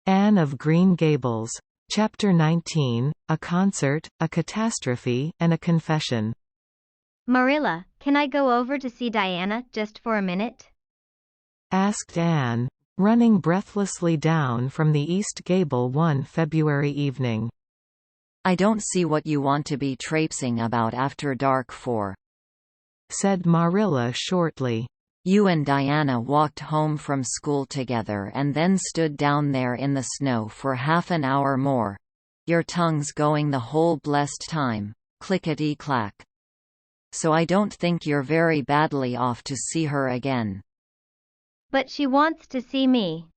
Anne of Green Gables. Chapter 19, A Concert, a Catastrophe, and a Confession. Marilla, can I go over to see Diana just for a minute? Asked Anne, running breathlessly down from the east gable one February evening. I don't see what you want to be traipsing about after dark for, said Marilla shortly. You and Diana walked home from school together and then stood down there in the snow for half an hour more. Your tongues going the whole blessed time, clickety-clack. So I don't think you're very badly off to see her again. But she wants to see me,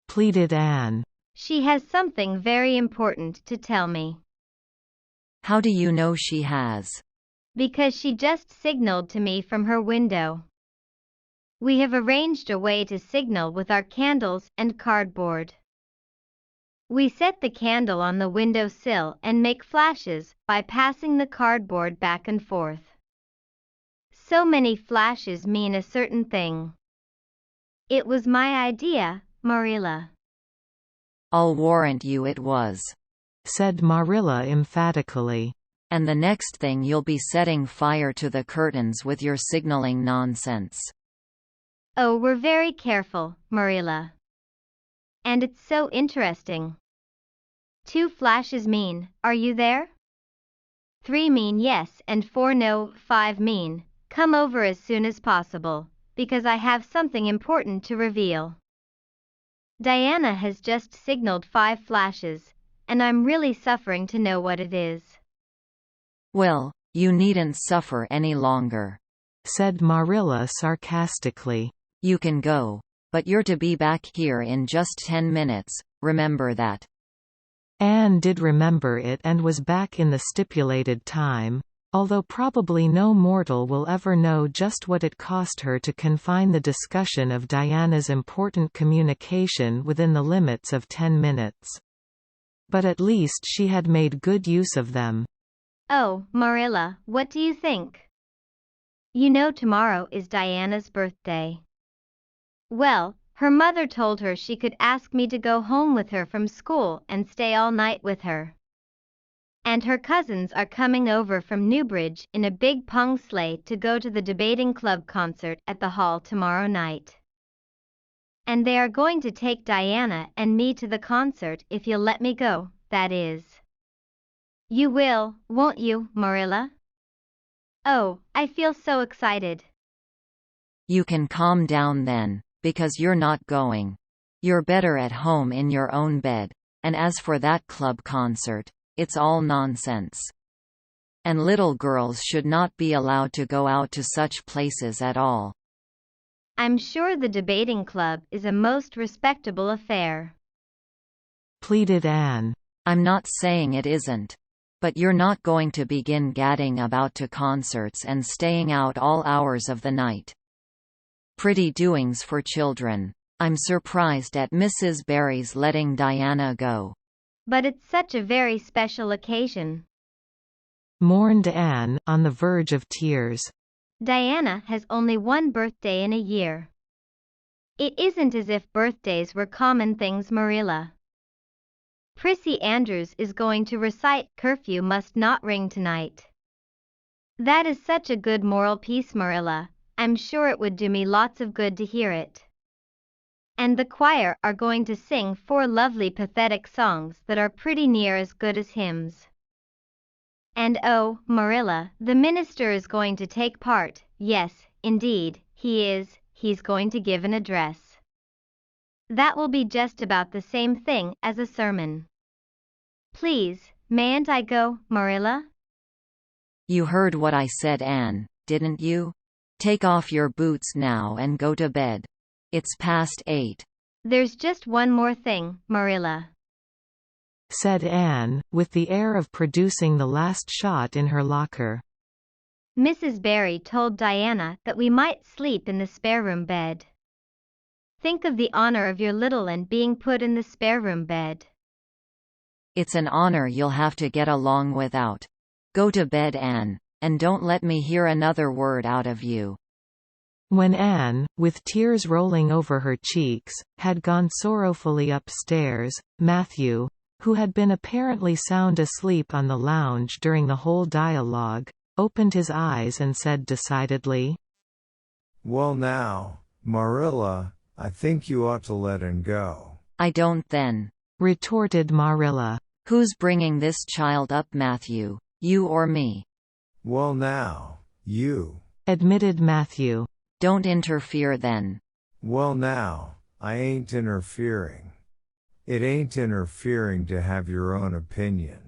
pleaded Anne. She has something very important to tell me. How do you know she has? Because she just signaled to me from her window. We have arranged a way to signal with our candles and cardboard. We set the candle on the window sill and make flashes by passing the cardboard back and forth. So many flashes mean a certain thing. It was my idea, Marilla. I'll warrant you it was, said Marilla emphatically. And the next thing you'll be setting fire to the curtains with your signaling nonsense. Oh, we're very careful, Marilla. And it's so interesting. 2 flashes mean, are you there? 3 mean yes and 4 no, 5 mean, come over as soon as possible, because I have something important to reveal. Diana has just signaled 5 flashes, and I'm really suffering to know what it is. Well, you needn't suffer any longer, said Marilla sarcastically. You can go, but you're to be back here in just 10 minutes, remember that. Anne did remember it and was back in the stipulated time, although probably no mortal will ever know just what it cost her to confine the discussion of Diana's important communication within the limits of 10 minutes. But at least she had made good use of them. Oh, Marilla, what do you think? You know tomorrow is Diana's birthday. Well, her mother told her she could ask me to go home with her from school and stay all night with her. And her cousins are coming over from Newbridge in a big pung sleigh to go to the debating club concert at the hall tomorrow night. And they are going to take Diana and me to the concert if you'll let me go, that is. You will, won't you, Marilla? Oh, I feel so excited. You can calm down then, because you're not going. You're better at home in your own bed, and as for that club concert, it's all nonsense. And little girls should not be allowed to go out to such places at all. I'm sure the debating club is a most respectable affair, pleaded Anne. I'm not saying it isn't. But you're not going to begin gadding about to concerts and staying out all hours of the night. Pretty doings for children. I'm surprised at Mrs. Barry's letting Diana go. But it's such a very special occasion, mourned Anne, on the verge of tears. Diana has only one birthday in a year. It isn't as if birthdays were common things, Marilla. Prissy Andrews is going to recite Curfew Must Not Ring tonight. That is such a good moral piece, Marilla. I'm sure it would do me lots of good to hear it. And the choir are going to sing 4 lovely pathetic songs that are pretty near as good as hymns. And oh, Marilla, the minister is going to take part. Yes, indeed, he is. He's going to give an address. That will be just about the same thing as a sermon. Please, mayn't I go, Marilla? You heard what I said, Anne, didn't you? Take off your boots now and go to bed. It's past 8. There's just one more thing, Marilla, said Anne, with the air of producing the last shot in her locker. Mrs. Barry told Diana that we might sleep in the spare room bed. Think of the honor of your little one being put in the spare room bed. It's an honor you'll have to get along without. Go to bed, Anne, and don't let me hear another word out of you. When Anne, with tears rolling over her cheeks, had gone sorrowfully upstairs, Matthew, who had been apparently sound asleep on the lounge during the whole dialogue, opened his eyes and said decidedly, "Well now, Marilla, I think you ought to let him go." "I don't then," retorted Marilla. "Who's bringing this child up, Matthew, you or me?" "Well now, you," admitted Matthew. "Don't interfere then." "Well now, I ain't interfering. It ain't interfering to have your own opinion.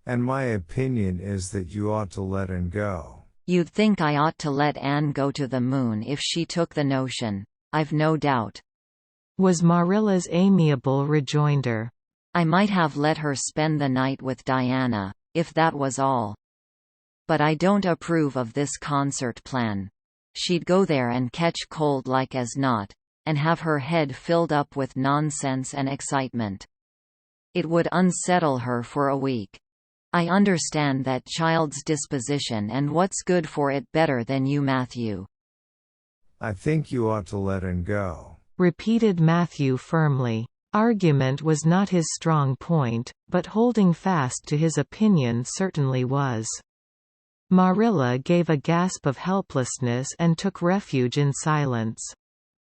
And my opinion is that you ought to let him go." "You'd think I ought to let Anne go to the moon if she took the notion, I've no doubt," was Marilla's amiable rejoinder. "I might have let her spend the night with Diana, if that was all. But I don't approve of this concert plan. She'd go there and catch cold like as not, and have her head filled up with nonsense and excitement. It would unsettle her for a week. I understand that child's disposition and what's good for it better than you, Matthew." "I think you ought to let him go," repeated Matthew firmly. Argument was not his strong point, but holding fast to his opinion certainly was. Marilla gave a gasp of helplessness and took refuge in silence.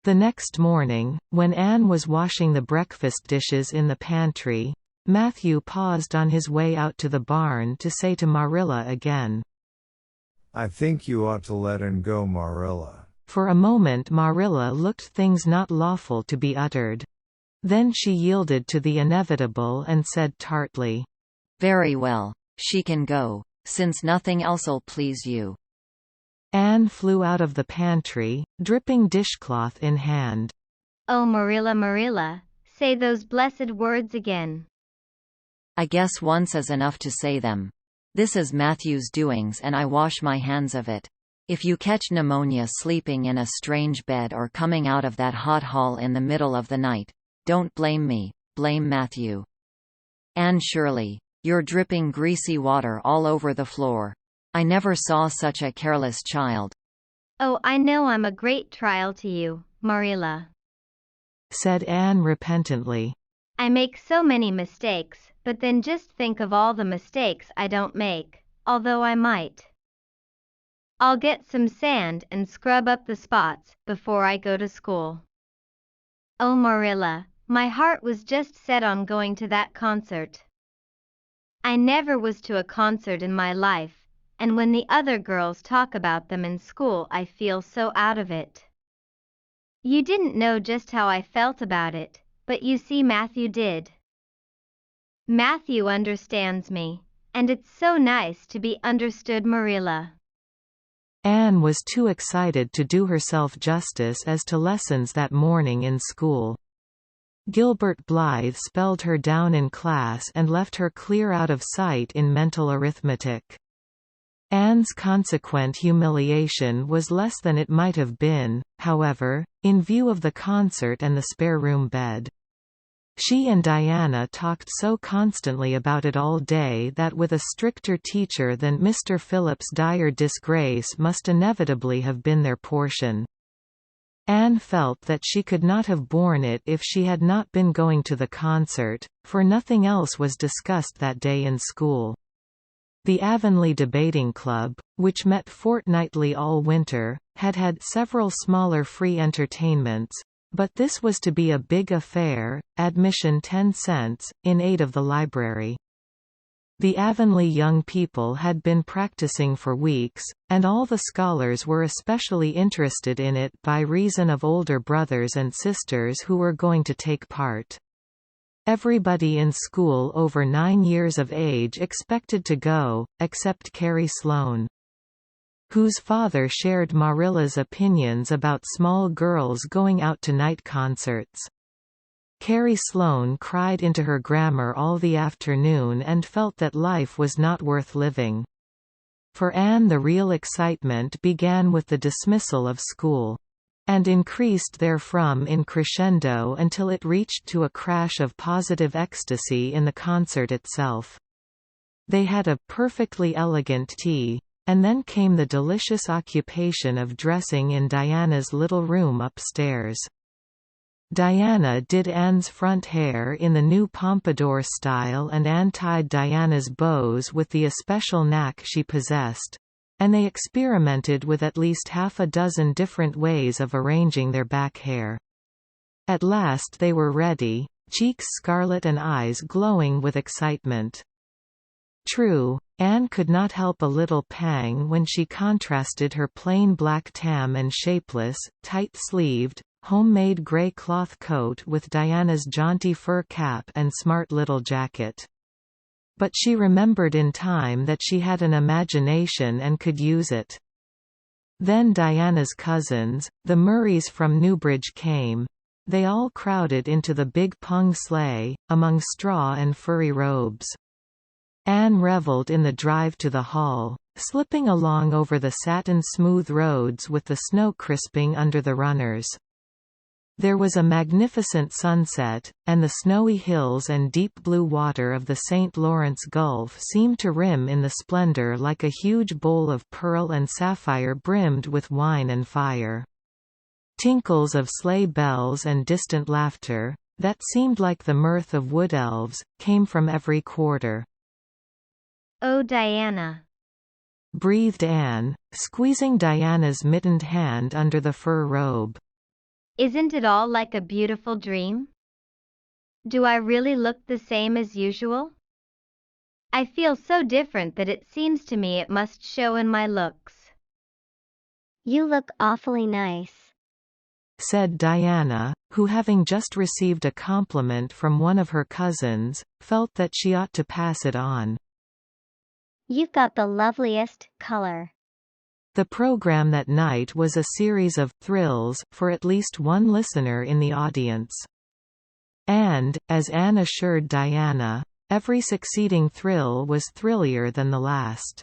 The next morning, when Anne was washing the breakfast dishes in the pantry, Matthew paused on his way out to the barn to say to Marilla again, "I think you ought to let him go, Marilla." For a moment Marilla looked things not lawful to be uttered. Then she yielded to the inevitable and said tartly, "Very well, she can go, since nothing else'll please you." Anne flew out of the pantry, dripping dishcloth in hand. "Oh Marilla, Marilla, say those blessed words again." "I guess once is enough to say them. This is Matthew's doings and I wash my hands of it. If you catch pneumonia sleeping in a strange bed or coming out of that hot hall in the middle of the night, don't blame me, blame Matthew. Anne Shirley, you're dripping greasy water all over the floor. I never saw such a careless child." "Oh, I know I'm a great trial to you, Marilla," said Anne repentantly. "I make so many mistakes, but then just think of all the mistakes I don't make, although I might. I'll get some sand and scrub up the spots before I go to school." "Oh Marilla, my heart was just set on going to that concert. I never was to a concert in my life, and when the other girls talk about them in school I feel so out of it. You didn't know just how I felt about it, but you see Matthew did. Matthew understands me, and it's so nice to be understood, Marilla." Anne was too excited to do herself justice as to lessons that morning in school. Gilbert Blythe spelled her down in class and left her clear out of sight in mental arithmetic. Anne's consequent humiliation was less than it might have been, however, in view of the concert and the spare-room bed. She and Diana talked so constantly about it all day that with a stricter teacher than Mr. Phillips dire disgrace must inevitably have been their portion. Anne felt that she could not have borne it if she had not been going to the concert, for nothing else was discussed that day in school. The Avonlea Debating Club, which met fortnightly all winter, had had several smaller free entertainments, but this was to be a big affair, admission 10 cents, in aid of the library. The Avonlea young people had been practicing for weeks, and all the scholars were especially interested in it by reason of older brothers and sisters who were going to take part. Everybody in school over 9 years of age expected to go, except Carrie Sloane, whose father shared Marilla's opinions about small girls going out to night concerts. Carrie Sloane cried into her grammar all the afternoon and felt that life was not worth living. For Anne the real excitement began with the dismissal of school, and increased therefrom in crescendo until it reached to a crash of positive ecstasy in the concert itself. They had a perfectly elegant tea, and then came the delicious occupation of dressing in Diana's little room upstairs. Diana did Anne's front hair in the new pompadour style, and Anne tied Diana's bows with the especial knack she possessed, and they experimented with at least half a dozen different ways of arranging their back hair. At last they were ready, cheeks scarlet and eyes glowing with excitement. True, Anne could not help a little pang when she contrasted her plain black tam and shapeless, tight-sleeved, homemade grey cloth coat with Diana's jaunty fur cap and smart little jacket. But she remembered in time that she had an imagination and could use it. Then Diana's cousins, the Murrays from Newbridge, came. They all crowded into the big pung sleigh, among straw and furry robes. Anne revelled in the drive to the hall, slipping along over the satin-smooth roads with the snow crisping under the runners. There was a magnificent sunset, and the snowy hills and deep blue water of the St. Lawrence Gulf seemed to rim in the splendor like a huge bowl of pearl and sapphire brimmed with wine and fire. Tinkles of sleigh bells and distant laughter, that seemed like the mirth of wood elves, came from every quarter. "Oh, Diana," breathed Anne, squeezing Diana's mittened hand under the fur robe. "Isn't it all like a beautiful dream? Do I really look the same as usual? I feel so different that it seems to me it must show in my looks." "You look awfully nice," said Diana, who, having just received a compliment from one of her cousins, felt that she ought to pass it on. "You've got the loveliest color." The program that night was a series of thrills for at least one listener in the audience. And, as Anne assured Diana, every succeeding thrill was thrillier than the last.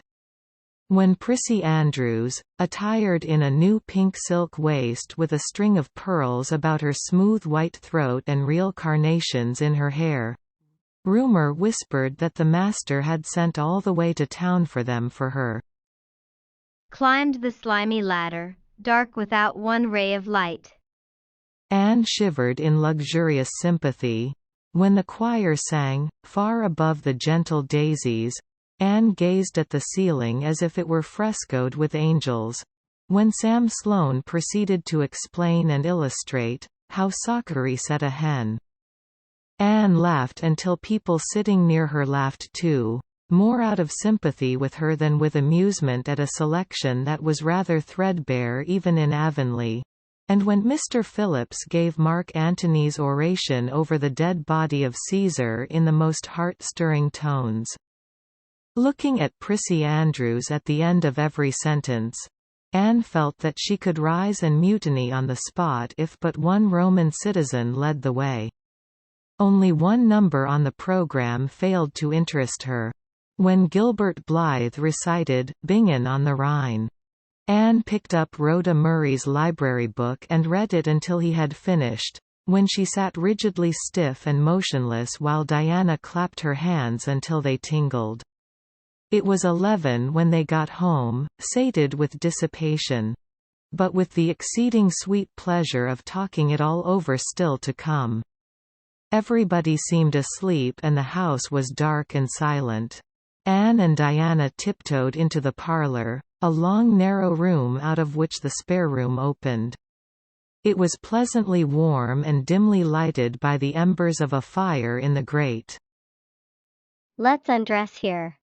When Prissy Andrews, attired in a new pink silk waist with a string of pearls about her smooth white throat and real carnations in her hair, rumor whispered that the master had sent all the way to town for them for her, climbed the slimy ladder, dark without one ray of light. Anne shivered in luxurious sympathy. When the choir sang, "Far Above the Gentle Daisies," Anne gazed at the ceiling as if it were frescoed with angels. When Sam Sloane proceeded to explain and illustrate how Sockery set a hen, Anne laughed until people sitting near her laughed too, more out of sympathy with her than with amusement at a selection that was rather threadbare even in Avonlea. And when Mr. Phillips gave Mark Antony's oration over the dead body of Caesar in the most heart-stirring tones, looking at Prissy Andrews at the end of every sentence, Anne felt that she could rise and mutiny on the spot if but one Roman citizen led the way. Only one number on the program failed to interest her. When Gilbert Blythe recited "Bingen on the Rhine," Anne picked up Rhoda Murray's library book and read it until he had finished, when she sat rigidly stiff and motionless while Diana clapped her hands until they tingled. It was 11 when they got home, sated with dissipation, but with the exceeding sweet pleasure of talking it all over still to come. Everybody seemed asleep and the house was dark and silent. Anne and Diana tiptoed into the parlor, a long narrow room out of which the spare room opened. It was pleasantly warm and dimly lighted by the embers of a fire in the grate. "Let's undress here,"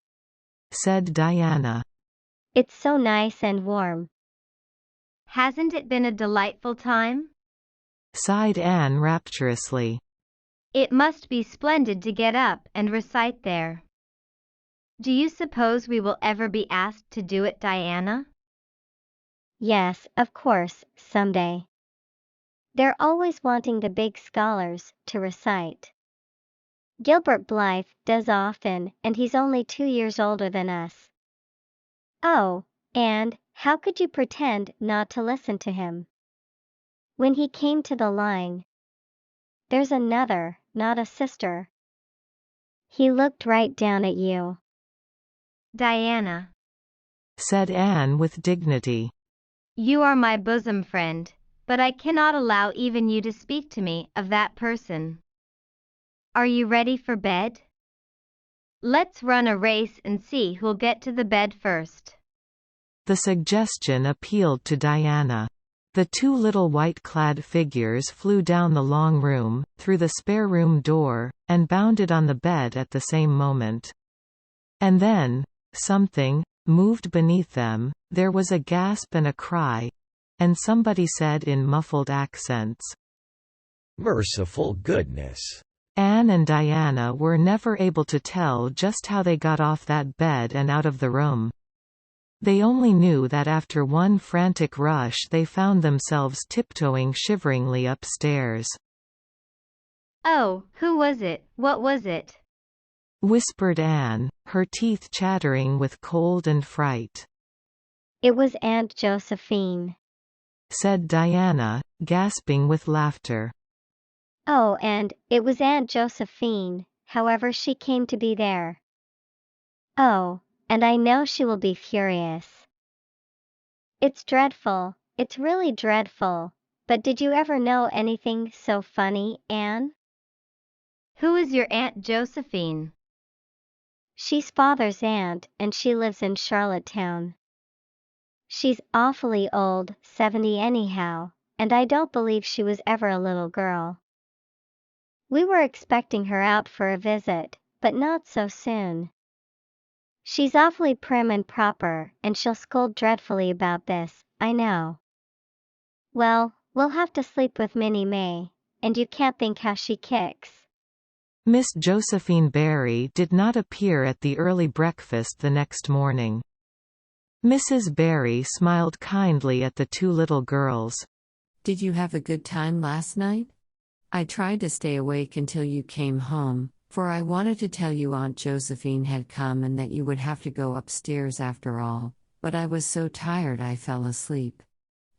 said Diana. "It's so nice and warm." "Hasn't it been a delightful time?" sighed Anne rapturously. "It must be splendid to get up and recite there. Do you suppose we will ever be asked to do it, Diana?" "Yes, of course, someday. They're always wanting the big scholars to recite. Gilbert Blythe does often, and he's only 2 years older than us." "Oh, and how could you pretend not to listen to him? When he came to the line, 'There's another, not a sister,' he looked right down at you." "Diana," said Anne with dignity. You are my bosom friend, but I cannot allow even you to speak to me of that person. Are you ready for bed? Let's run a race and see who'll get to the bed first. The suggestion appealed to Diana. The two little white-clad figures flew down the long room, through the spare room door, and bounded on the bed at the same moment. And then, something moved beneath them, there was a gasp and a cry, and somebody said in muffled accents, "Merciful goodness!" Anne and Diana were never able to tell just how they got off that bed and out of the room. They only knew that after one frantic rush they found themselves tiptoeing shiveringly upstairs. Oh, who was it? What was it? Whispered Anne, her teeth chattering with cold and fright. It was Aunt Josephine, said Diana, gasping with laughter. Oh, and it was Aunt Josephine, however she came to be there. Oh, and I know she will be furious. It's dreadful, it's really dreadful, but did you ever know anything so funny, Anne? Who is your Aunt Josephine? She's Father's aunt and she lives in Charlottetown. She's awfully old, 70 anyhow, and I don't believe she was ever a little girl. We were expecting her out for a visit, but not so soon. She's awfully prim and proper, and she'll scold dreadfully about this, I know. Well, we'll have to sleep with Minnie May, and you can't think how she kicks. Miss Josephine Barry did not appear at the early breakfast the next morning. Mrs. Barry smiled kindly at the two little girls. Did you have a good time last night? I tried to stay awake until you came home, for I wanted to tell you Aunt Josephine had come and that you would have to go upstairs after all, but I was so tired I fell asleep.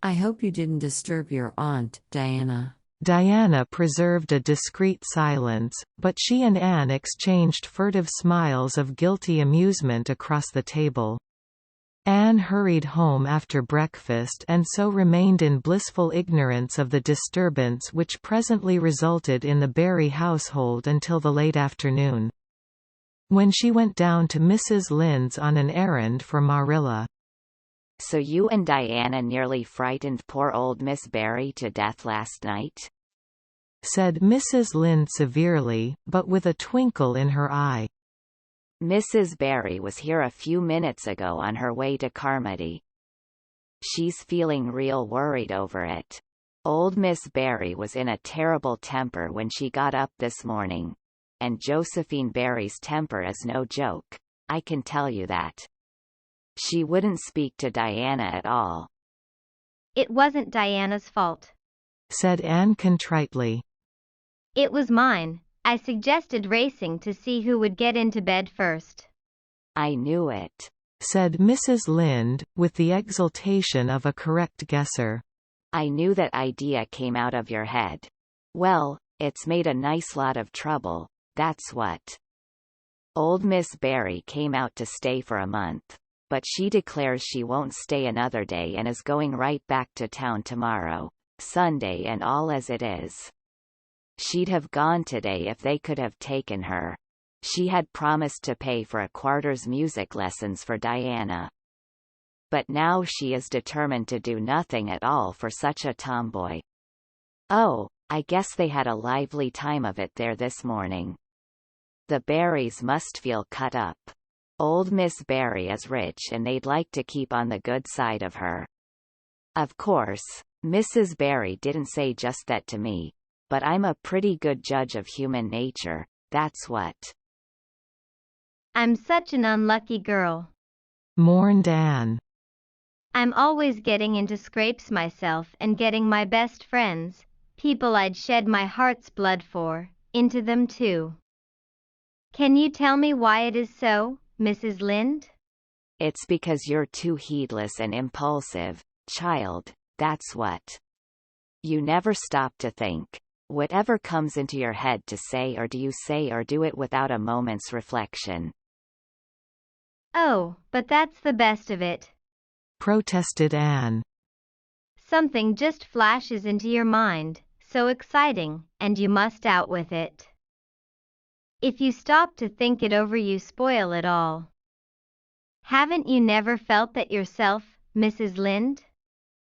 I hope you didn't disturb your aunt, Diana. Diana preserved a discreet silence, but she and Anne exchanged furtive smiles of guilty amusement across the table. Anne hurried home after breakfast and so remained in blissful ignorance of the disturbance which presently resulted in the Barry household until the late afternoon. When she went down to Mrs. Lynde's on an errand for Marilla. So you and Diana nearly frightened poor old Miss Barry to death last night? Said Mrs. Lynde severely, but with a twinkle in her eye. Mrs. Barry was here a few minutes ago on her way to Carmody. She's feeling real worried over it. Old Miss Barry was in a terrible temper when she got up this morning. And Josephine Barry's temper is no joke, I can tell you that. She wouldn't speak to Diana at all. It wasn't Diana's fault, said Anne contritely. It was mine. I suggested racing to see who would get into bed first. I knew it, said Mrs. Lynde, with the exultation of a correct guesser. I knew that idea came out of your head. Well, it's made a nice lot of trouble, that's what. Old Miss Barry came out to stay for a month, but she declares she won't stay another day and is going right back to town tomorrow, Sunday and all as it is. She'd have gone today if they could have taken her. She had promised to pay for a quarter's music lessons for Diana. But now she is determined to do nothing at all for such a tomboy. Oh, I guess they had a lively time of it there this morning. The Barrys must feel cut up. Old Miss Barry is rich and they'd like to keep on the good side of her. Of course, Mrs. Barry didn't say just that to me. But I'm a pretty good judge of human nature, that's what. I'm such an unlucky girl, mourned Anne. I'm always getting into scrapes myself and getting my best friends, people I'd shed my heart's blood for, into them too. Can you tell me why it is so, Mrs. Lynde? It's because you're too heedless and impulsive, child, that's what. You never stop to think. Whatever comes into your head to say or do you say or do it without a moment's reflection. Oh, but that's the best of it. protested Anne. Something just flashes into your mind, so exciting, and you must out with it. If you stop to think it over, you spoil it all. Haven't you never felt that yourself, Mrs. Lynde?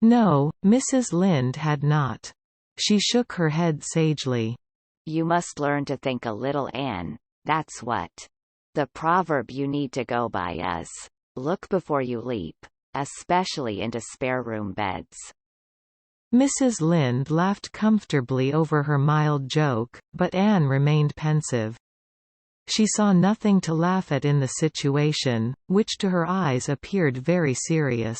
No, Mrs. Lynde had not. She shook her head sagely. You must learn to think a little, Anne, that's what. The proverb you need to go by is, look before you leap, especially into spare room beds. Mrs. Lynde laughed comfortably over her mild joke, but Anne remained pensive. She saw nothing to laugh at in the situation, which to her eyes appeared very serious.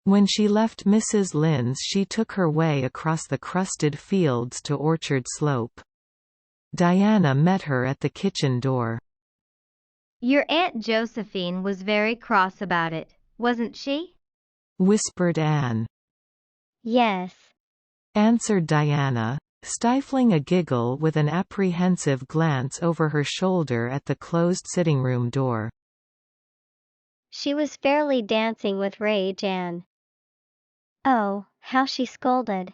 When she left Mrs. Lynde's, she took her way across the crusted fields to Orchard Slope. Diana met her at the kitchen door. Your Aunt Josephine was very cross about it, wasn't she? Whispered Anne. Yes, Answered Diana, stifling a giggle with an apprehensive glance over her shoulder at the closed sitting room door. she was fairly dancing with rage and oh, how she scolded.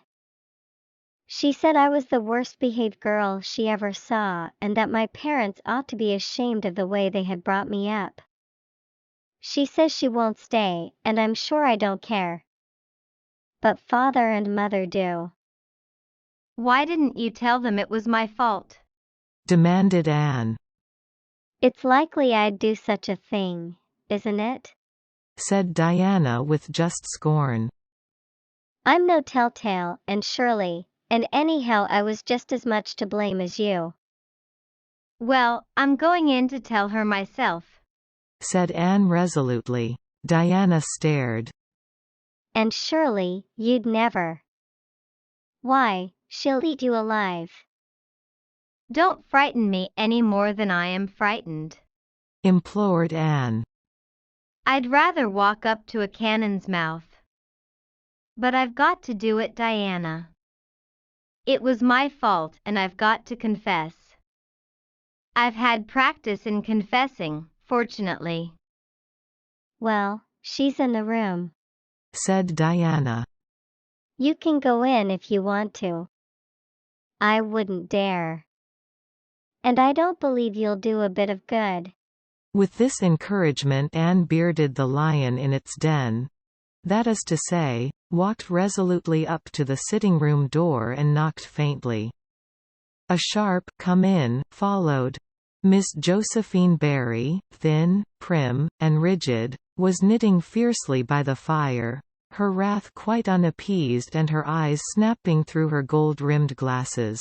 She said I was the worst behaved girl she ever saw and that my parents ought to be ashamed of the way they had brought me up. She says she won't stay, and I'm sure I don't care. But father and mother do. Why didn't you tell them it was my fault? Demanded Anne. It's likely I'd do such a thing, isn't it? Said Diana with just scorn. I'm no telltale, and surely, and anyhow I was just as much to blame as you. Well, I'm going in to tell her myself. Said Anne resolutely. Diana stared. And surely, you'd never. Why, she'll eat you alive. Don't frighten me any more than I am frightened. Implored Anne. I'd rather walk up to a cannon's mouth. But I've got to do it, Diana. It was my fault and I've got to confess. I've had practice in confessing, fortunately. Well, she's in the room. Said Diana. You can go in if you want to. I wouldn't dare. And I don't believe you'll do a bit of good. With this encouragement Anne bearded the lion in its den. That is to say, walked resolutely up to the sitting room door and knocked faintly. A sharp "come in" followed. Miss Josephine Barry, thin, prim, and rigid, was knitting fiercely by the fire, her wrath quite unappeased and her eyes snapping through her gold-rimmed glasses.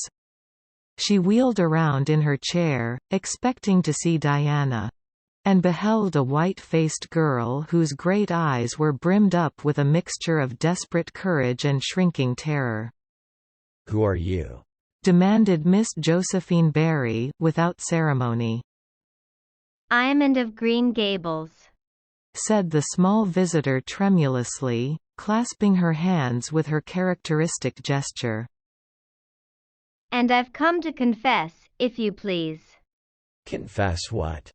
She wheeled around in her chair, expecting to see Diana, and beheld a white-faced girl whose great eyes were brimmed up with a mixture of desperate courage and shrinking terror. Who are you? Demanded Miss Josephine Barry, without ceremony. I'm of Green Gables. Said the small visitor tremulously, clasping her hands with her characteristic gesture. And I've come to confess, if you please. Confess what?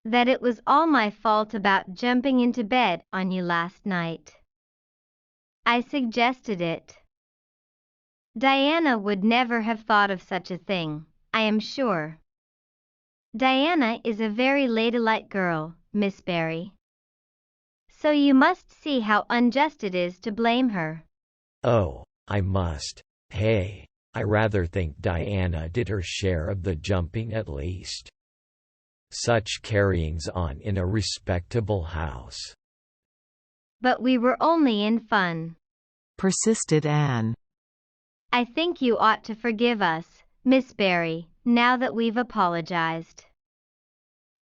That it was all my fault about jumping into bed on you last night. I suggested it. Diana would never have thought of such a thing, I am sure. Diana is a very ladylike girl, Miss Barry. So you must see how unjust it is to blame her. Oh, I must. Hey, I rather think Diana did her share of the jumping at least. Such carryings on in a respectable house. But we were only in fun. Persisted Anne. I think you ought to forgive us, Miss Barry, now that we've apologized.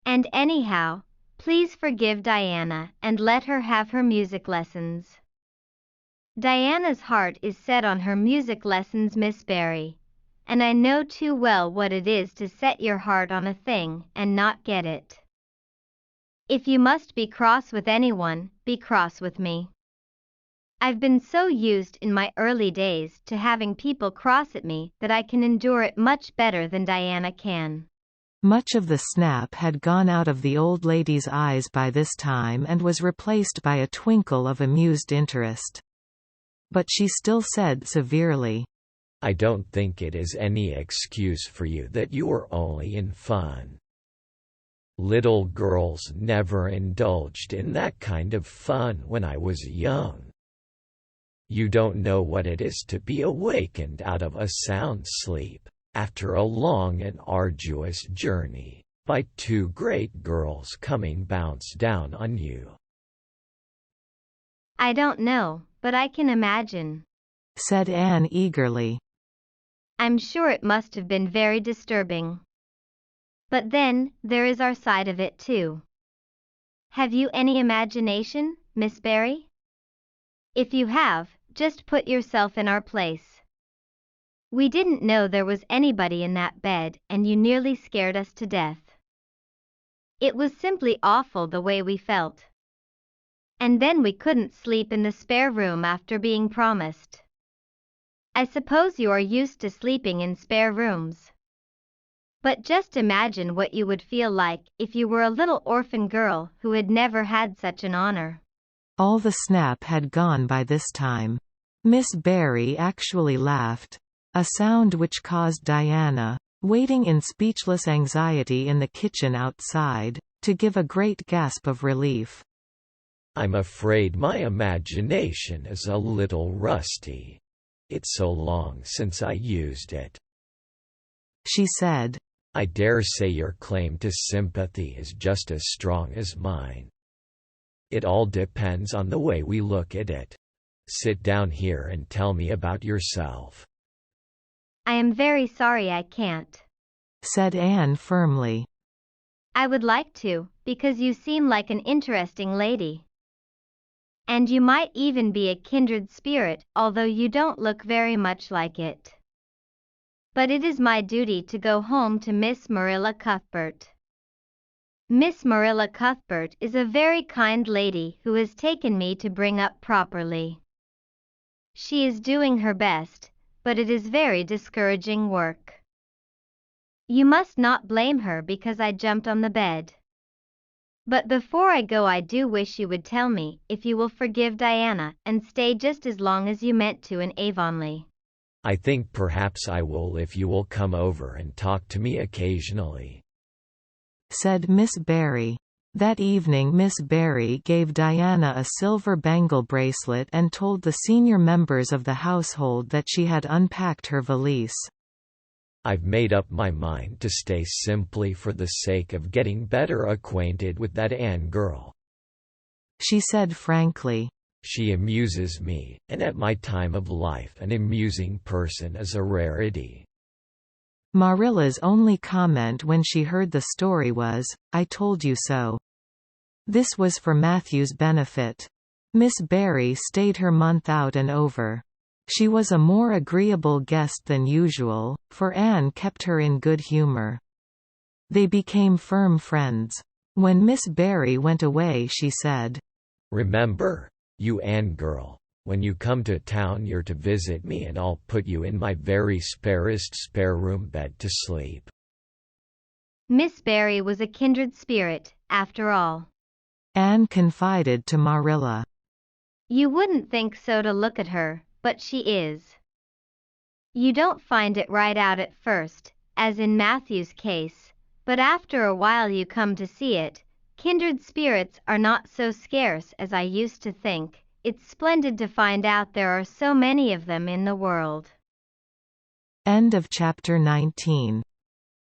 And anyhow, please forgive Diana and let her have her music lessons. Diana's heart is set on her music lessons, Miss Barry, and I know too well what it is to set your heart on a thing and not get it. If you must be cross with anyone, be cross with me. I've been so used in my early days to having people cross at me that I can endure it much better than Diana can. Much of the snap had gone out of the old lady's eyes by this time and was replaced by a twinkle of amused interest. But she still said severely, "I don't think it is any excuse for you that you were only in fun. Little girls never indulged in that kind of fun when I was young. You don't know what it is to be awakened out of a sound sleep, after a long and arduous journey, by two great girls coming bounce down on you." I don't know, but I can imagine, said Anne eagerly. I'm sure it must have been very disturbing. But then, there is our side of it too. Have you any imagination, Miss Barry? If you have, just put yourself in our place. We didn't know there was anybody in that bed, and you nearly scared us to death. It was simply awful the way we felt. And then we couldn't sleep in the spare room after being promised. I suppose you are used to sleeping in spare rooms. But just imagine what you would feel like if you were a little orphan girl who had never had such an honor. All the snap had gone by this time. Miss Barry actually laughed, a sound which caused Diana, waiting in speechless anxiety in the kitchen outside, to give a great gasp of relief. "I'm afraid my imagination is a little rusty. It's so long since I used it," she said. "I dare say your claim to sympathy is just as strong as mine. It all depends on the way we look at it. Sit down here and tell me about yourself." I am very sorry I can't, said Anne firmly. I would like to, because you seem like an interesting lady. And you might even be a kindred spirit, although you don't look very much like it. But it is my duty to go home to Miss Marilla Cuthbert. Miss Marilla Cuthbert is a very kind lady who has taken me to bring up properly. She is doing her best, but it is very discouraging work. You must not blame her because I jumped on the bed. But before I go, I do wish you would tell me if you will forgive Diana and stay just as long as you meant to in Avonlea. "I think perhaps I will if you will come over and talk to me occasionally," said Miss Barry. That evening Miss Barry gave Diana a silver bangle bracelet and told the senior members of the household that she had unpacked her valise. "I've made up my mind to stay simply for the sake of getting better acquainted with that Anne girl," she said frankly. "She amuses me, and at my time of life an amusing person is a rarity." Marilla's only comment when she heard the story was, "I told you so." This was for Matthew's benefit. Miss Barry stayed her month out and over. She was a more agreeable guest than usual, for Anne kept her in good humor. They became firm friends. When Miss Barry went away she said, "Remember, you Anne girl, when you come to town you're to visit me and I'll put you in my very sparest spare room bed to sleep." Miss Barry was a kindred spirit, after all. Anne confided to Marilla. You wouldn't think so to look at her, but she is. You don't find it right out at first, as in Matthew's case, but after a while you come to see it. Kindred spirits are not so scarce as I used to think. It's splendid to find out there are so many of them in the world. End of chapter 19.